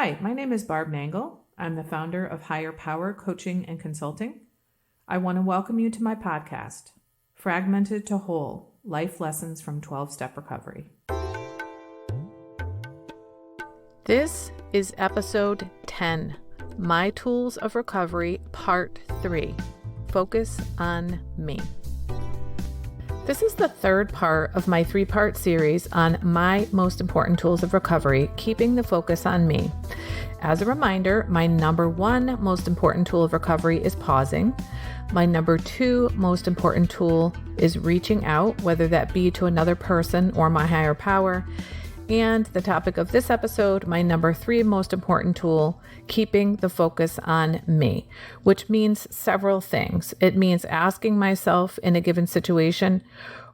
Hi, my name is Barb Nangle. I'm the founder of Higher Power Coaching and Consulting. I want to welcome you to my podcast, Fragmented to Whole, Life Lessons from 12-Step Recovery. This is episode 10, My Tools of Recovery, Part 3, Focus on Me. This is the third part of my 3-part series on my most important tools of recovery, keeping the focus on me. As a reminder, my number 1 most important tool of recovery is pausing. My number 2 most important tool is reaching out, whether that be to another person or my higher power. And the topic of this episode, my number 3 most important tool, keeping the focus on me, which means several things. It means asking myself in a given situation,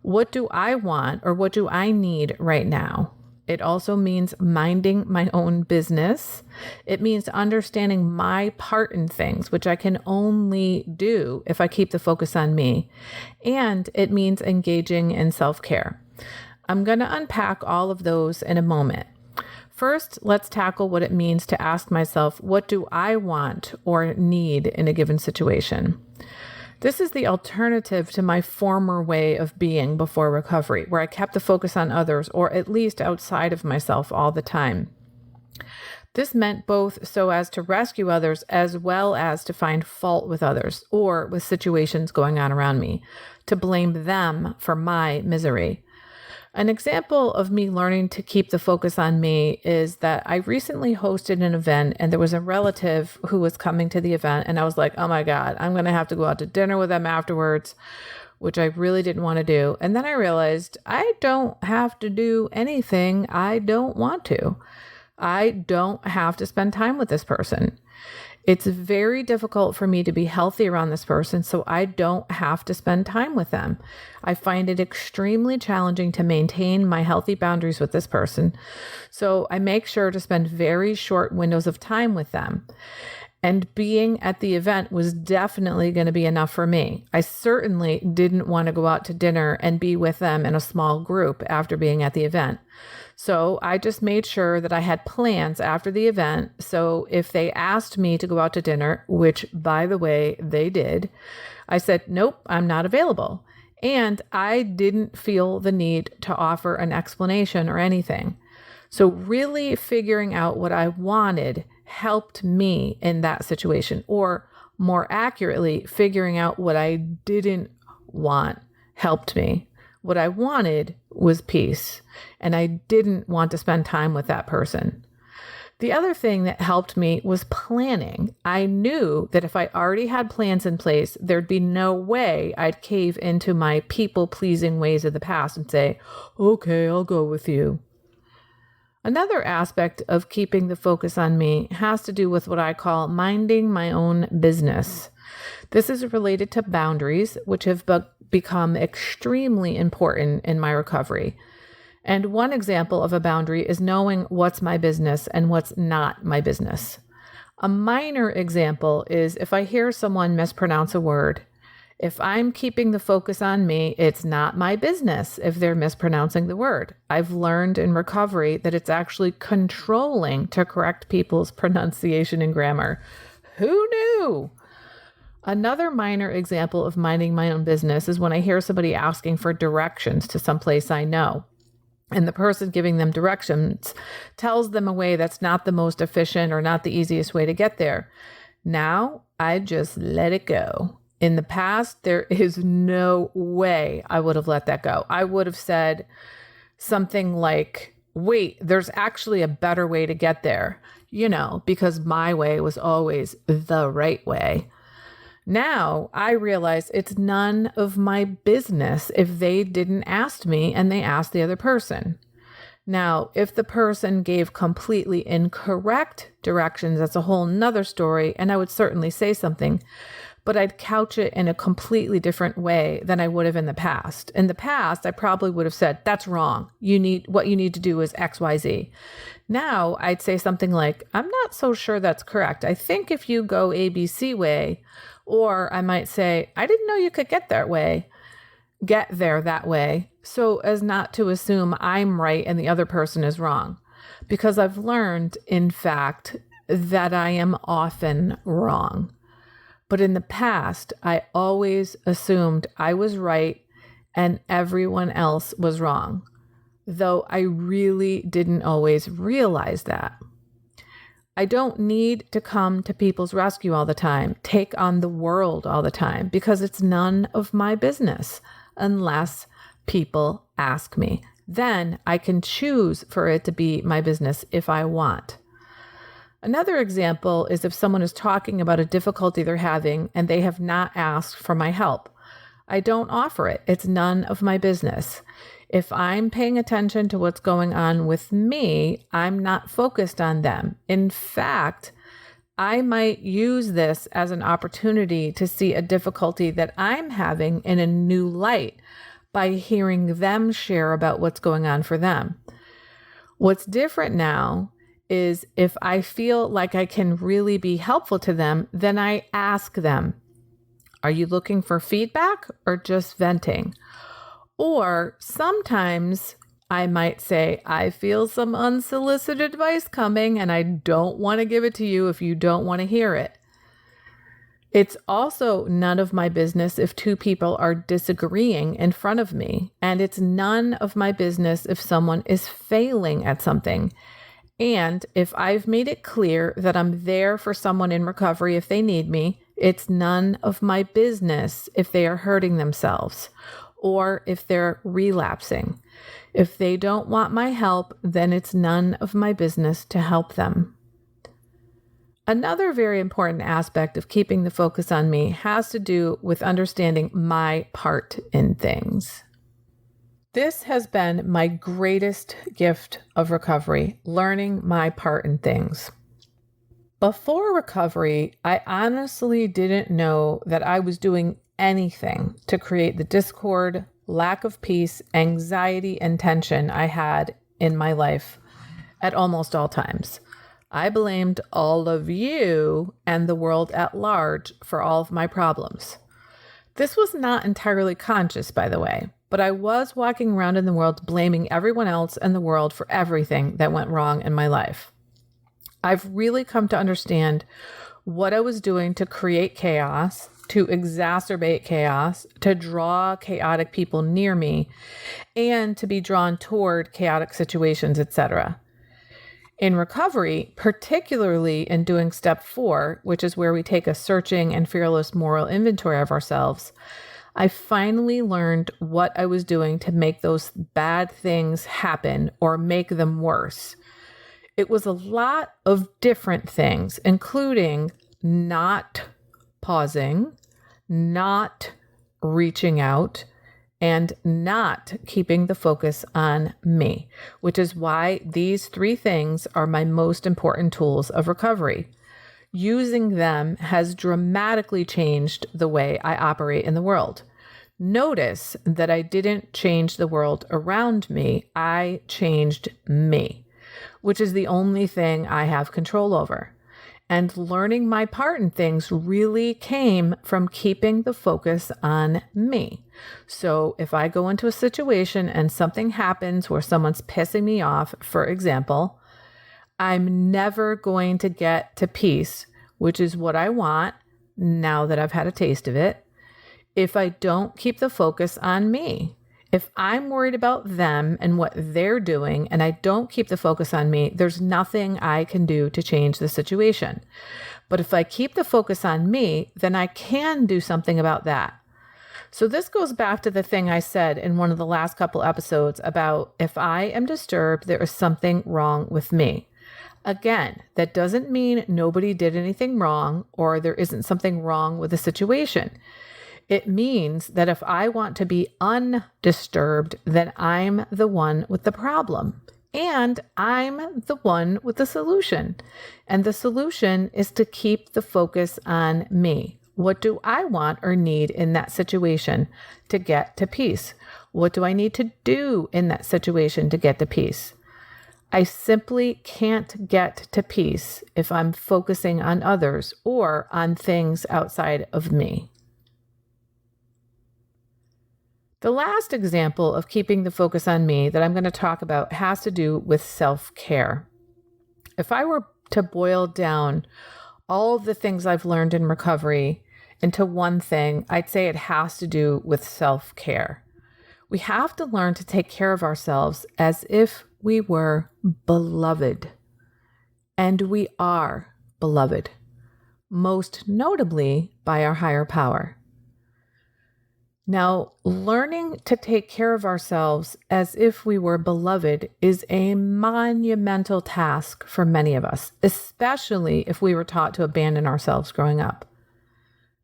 what do I want or what do I need right now? It also means minding my own business. It means understanding my part in things, which I can only do if I keep the focus on me. And it means engaging in self-care. I'm going to unpack all of those in a moment. First, let's tackle what it means to ask myself, what do I want or need in a given situation? This is the alternative to my former way of being before recovery, where I kept the focus on others, or at least outside of myself all the time. This meant both so as to rescue others as well as to find fault with others or with situations going on around me, to blame them for my misery. An example of me learning to keep the focus on me is that I recently hosted an event and there was a relative who was coming to the event, and I was like, oh my God, I'm going to have to go out to dinner with them afterwards, which I really didn't want to do. And then I realized I don't have to do anything I don't want to. I don't have to spend time with this person. It's very difficult for me to be healthy around this person, so I don't have to spend time with them. I find it extremely challenging to maintain my healthy boundaries with this person, so I make sure to spend very short windows of time with them. And being at the event was definitely going to be enough for me. I certainly didn't want to go out to dinner and be with them in a small group after being at the event. So I just made sure that I had plans after the event. So if they asked me to go out to dinner, which by the way, they did, I said, nope, I'm not available. And I didn't feel the need to offer an explanation or anything. So really figuring out what I wanted helped me in that situation, or more accurately, figuring out what I didn't want helped me. What I wanted was peace, and I didn't want to spend time with that person. The other thing that helped me was planning. I knew that if I already had plans in place, there'd be no way I'd cave into my people-pleasing ways of the past and say, okay, I'll go with you. Another aspect of keeping the focus on me has to do with what I call minding my own business. This is related to boundaries, which have become extremely important in my recovery. And one example of a boundary is knowing what's my business and what's not my business. A minor example is if I hear someone mispronounce a word. If I'm keeping the focus on me, it's not my business if they're mispronouncing the word. I've learned in recovery that it's actually controlling to correct people's pronunciation and grammar. Who knew? Another minor example of minding my own business is when I hear somebody asking for directions to someplace I know, and the person giving them directions tells them a way that's not the most efficient or not the easiest way to get there. Now, I just let it go. In the past, there is no way I would have let that go. I would have said something like, wait, there's actually a better way to get there, because my way was always the right way. Now I realize it's none of my business if they didn't ask me and they asked the other person. Now, if the person gave completely incorrect directions, that's a whole nother story, and I would certainly say something, but I'd couch it in a completely different way than I would have in the past. In the past, I probably would have said, that's wrong. What you need to do is X, Y, Z. Now I'd say something like, I'm not so sure that's correct. I think if you go ABC way, or I might say, I didn't know you could get there that way, so as not to assume I'm right and the other person is wrong. because I've learned, in fact, that I am often wrong. But in the past, I always assumed I was right and everyone else was wrong, though I really didn't always realize that. I don't need to come to people's rescue all the time, take on the world all the time, because it's none of my business unless people ask me. Then I can choose for it to be my business if I want. Another example is if someone is talking about a difficulty they're having and they have not asked for my help. I don't offer it. It's none of my business. If I'm paying attention to what's going on with me, I'm not focused on them. In fact, I might use this as an opportunity to see a difficulty that I'm having in a new light by hearing them share about what's going on for them. What's different now is if I feel like I can really be helpful to them, then I ask them, are you looking for feedback or just venting? Or sometimes I might say, I feel some unsolicited advice coming and I don't want to give it to you if you don't want to hear it. It's also none of my business if two people are disagreeing in front of me, and it's none of my business if someone is failing at something. And if I've made it clear that I'm there for someone in recovery if they need me, it's none of my business if they are hurting themselves or if they're relapsing. If they don't want my help, then it's none of my business to help them. Another very important aspect of keeping the focus on me has to do with understanding my part in things. This has been my greatest gift of recovery, learning my part in things. Before recovery, I honestly didn't know that I was doing anything to create the discord, lack of peace, anxiety, and tension I had in my life at almost all times. I blamed all of you and the world at large for all of my problems. This was not entirely conscious, by the way, but I was walking around in the world blaming everyone else and the world for everything that went wrong in my life. I've really come to understand what I was doing to create chaos, to exacerbate chaos, to draw chaotic people near me, and to be drawn toward chaotic situations, etc. In recovery, particularly in doing step 4, which is where we take a searching and fearless moral inventory of ourselves, I finally learned what I was doing to make those bad things happen or make them worse. It was a lot of different things, including not pausing, not reaching out, and not keeping the focus on me, which is why these 3 things are my most important tools of recovery. Using them has dramatically changed the way I operate in the world. Notice that I didn't change the world around me, I changed me, which is the only thing I have control over. And learning my part in things really came from keeping the focus on me. So if I go into a situation and something happens where someone's pissing me off, for example, I'm never going to get to peace, which is what I want now that I've had a taste of it, if I don't keep the focus on me. If I'm worried about them and what they're doing and I don't keep the focus on me, there's nothing I can do to change the situation. But if I keep the focus on me, then I can do something about that. So this goes back to the thing I said in one of the last couple episodes about if I am disturbed, there is something wrong with me. Again, that doesn't mean nobody did anything wrong or there isn't something wrong with the situation. It means that if I want to be undisturbed, then I'm the one with the problem and I'm the one with the solution. And the solution is to keep the focus on me. What do I want or need in that situation to get to peace? What do I need to do in that situation to get to peace? I simply can't get to peace if I'm focusing on others or on things outside of me. The last example of keeping the focus on me that I'm going to talk about has to do with self-care. If I were to boil down all of the things I've learned in recovery into one thing, I'd say it has to do with self-care. We have to learn to take care of ourselves as if we were beloved. And we are beloved, most notably by our higher power. Now, learning to take care of ourselves as if we were beloved is a monumental task for many of us, especially if we were taught to abandon ourselves growing up.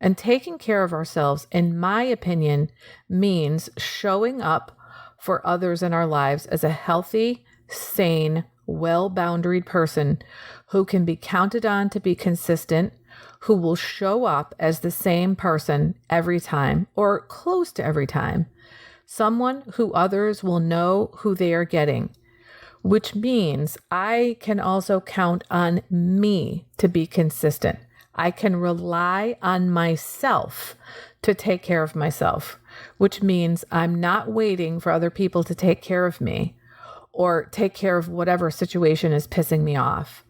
And taking care of ourselves, in my opinion, means showing up for others in our lives as a healthy, sane, well-boundaried person who can be counted on to be consistent, who will show up as the same person every time or close to every time. Someone who others will know who they are getting, which means I can also count on me to be consistent. I can rely on myself to take care of myself, which means I'm not waiting for other people to take care of me or take care of whatever situation is pissing me off.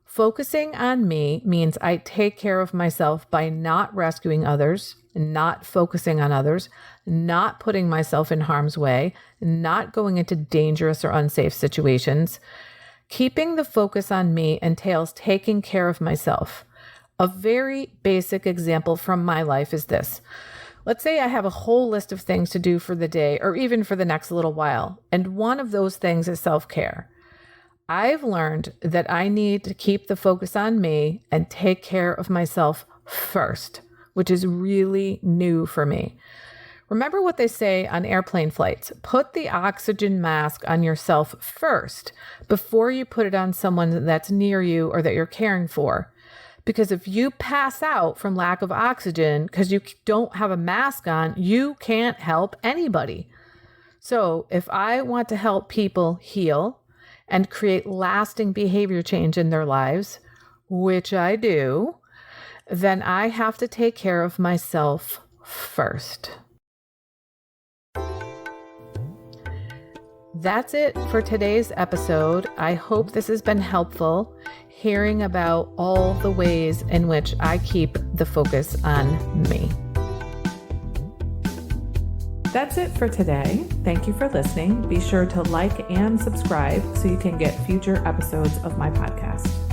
Focusing on me means I take care of myself by not rescuing others, not focusing on others, not putting myself in harm's way, not going into dangerous or unsafe situations. Keeping the focus on me entails taking care of myself. A very basic example from my life is this. Let's say I have a whole list of things to do for the day or even for the next little while, and one of those things is self-care. I've learned that I need to keep the focus on me and take care of myself first, which is really new for me. Remember what they say on airplane flights. Put the oxygen mask on yourself first before you put it on someone that's near you or that you're caring for. Because if you pass out from lack of oxygen because you don't have a mask on, you can't help anybody. So if I want to help people heal and create lasting behavior change in their lives, which I do, then I have to take care of myself first. That's it for today's episode. I hope this has been helpful, hearing about all the ways in which I keep the focus on me. That's it for today. Thank you for listening. Be sure to like and subscribe so you can get future episodes of my podcast.